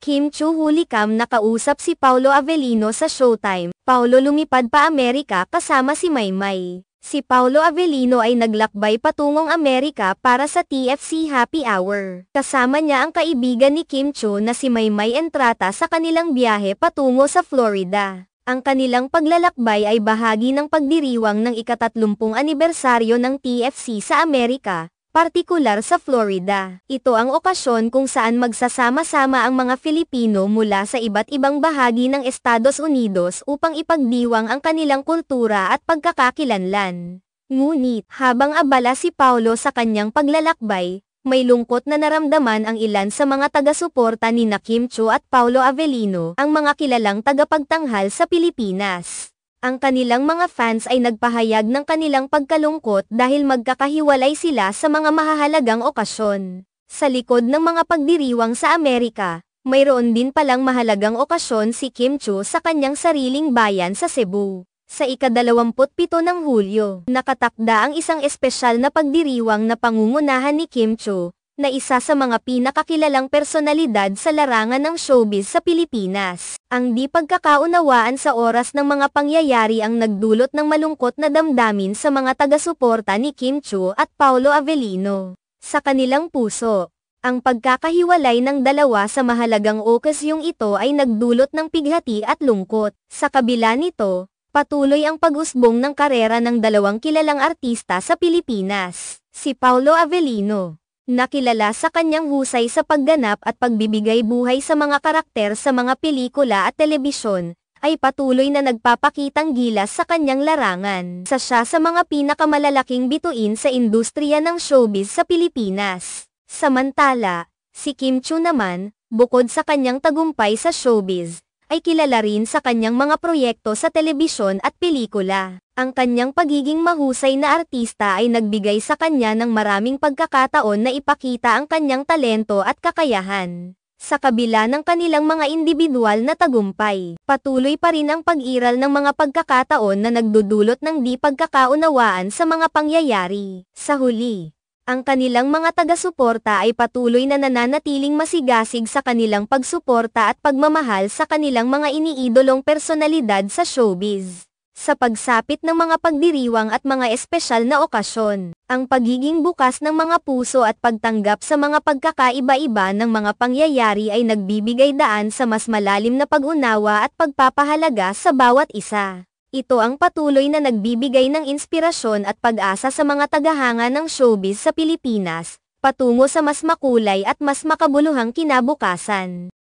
Kim Chiu hulikam nakausap si Paolo Avellino sa Showtime. Paolo lumipad pa Amerika kasama si Maymay. Si Paolo Avellino ay naglakbay patungong Amerika para sa TFC Happy Hour. Kasama niya ang kaibigan ni Kim Chiu na si Maymay Entrata sa kanilang biyahe patungo sa Florida. Ang kanilang paglalakbay ay bahagi ng pagdiriwang ng ika-30 anibersaryo ng TFC sa Amerika, partikular sa Florida. Ito ang okasyon kung saan magsasama-sama ang mga Filipino mula sa iba't ibang bahagi ng Estados Unidos upang ipagdiwang ang kanilang kultura at pagkakakilanlan. Ngunit, habang abala si Paolo sa kanyang paglalakbay, may lungkot na naramdaman ang ilan sa mga taga-suporta ni Kim Chiu at Paolo Avellino, ang mga kilalang tagapagtanghal sa Pilipinas. Ang kanilang mga fans ay nagpahayag ng kanilang pagkalungkot dahil magkakahiwalay sila sa mga mahahalagang okasyon. Sa likod ng mga pagdiriwang sa Amerika, mayroon din palang mahalagang okasyon si Kim Chiu sa kanyang sariling bayan sa Cebu. Sa ika-27 ng Hulyo, nakatakda ang isang espesyal na pagdiriwang na pangungunahan ni Kim Chiu, na isa sa mga pinakakilalang personalidad sa larangan ng showbiz sa Pilipinas. Ang di pagkakaunawaan sa oras ng mga pangyayari ang nagdulot ng malungkot na damdamin sa mga taga-suporta ni Kim Chiu at Paolo Avellino. Sa kanilang puso, ang pagkakahiwalay ng dalawa sa mahalagang okasyong ito ay nagdulot ng pighati at lungkot. Sa kabila nito, patuloy ang pag-usbong ng karera ng dalawang kilalang artista sa Pilipinas. Si Paolo Avellino, nakilala sa kanyang husay sa pagganap at pagbibigay buhay sa mga karakter sa mga pelikula at telebisyon, ay patuloy na nagpapakitang gilas sa kanyang larangan. Siya sa mga pinakamalalaking bituin sa industriya ng showbiz sa Pilipinas. Samantala, si Kim Chiu naman, bukod sa kanyang tagumpay sa showbiz, ay kilala rin sa kanyang mga proyekto sa telebisyon at pelikula. Ang kanyang pagiging mahusay na artista ay nagbigay sa kanya ng maraming pagkakataon na ipakita ang kanyang talento at kakayahan. Sa kabila ng kanilang mga individual na tagumpay, patuloy pa rin ang pag-iral ng mga pagkakataon na nagdudulot ng di pagkakaunawaan sa mga pangyayari. Sa huli, ang kanilang mga taga-suporta ay patuloy na nananatiling masigasig sa kanilang pagsuporta at pagmamahal sa kanilang mga iniidolong personalidad sa showbiz. Sa pagsapit ng mga pagdiriwang at mga espesyal na okasyon, ang pagiging bukas ng mga puso at pagtanggap sa mga pagkakaiba-iba ng mga pangyayari ay nagbibigay daan sa mas malalim na pag-unawa at pagpapahalaga sa bawat isa. Ito ang patuloy na nagbibigay ng inspirasyon at pag-asa sa mga tagahanga ng showbiz sa Pilipinas, patungo sa mas makulay at mas makabuluhang kinabukasan.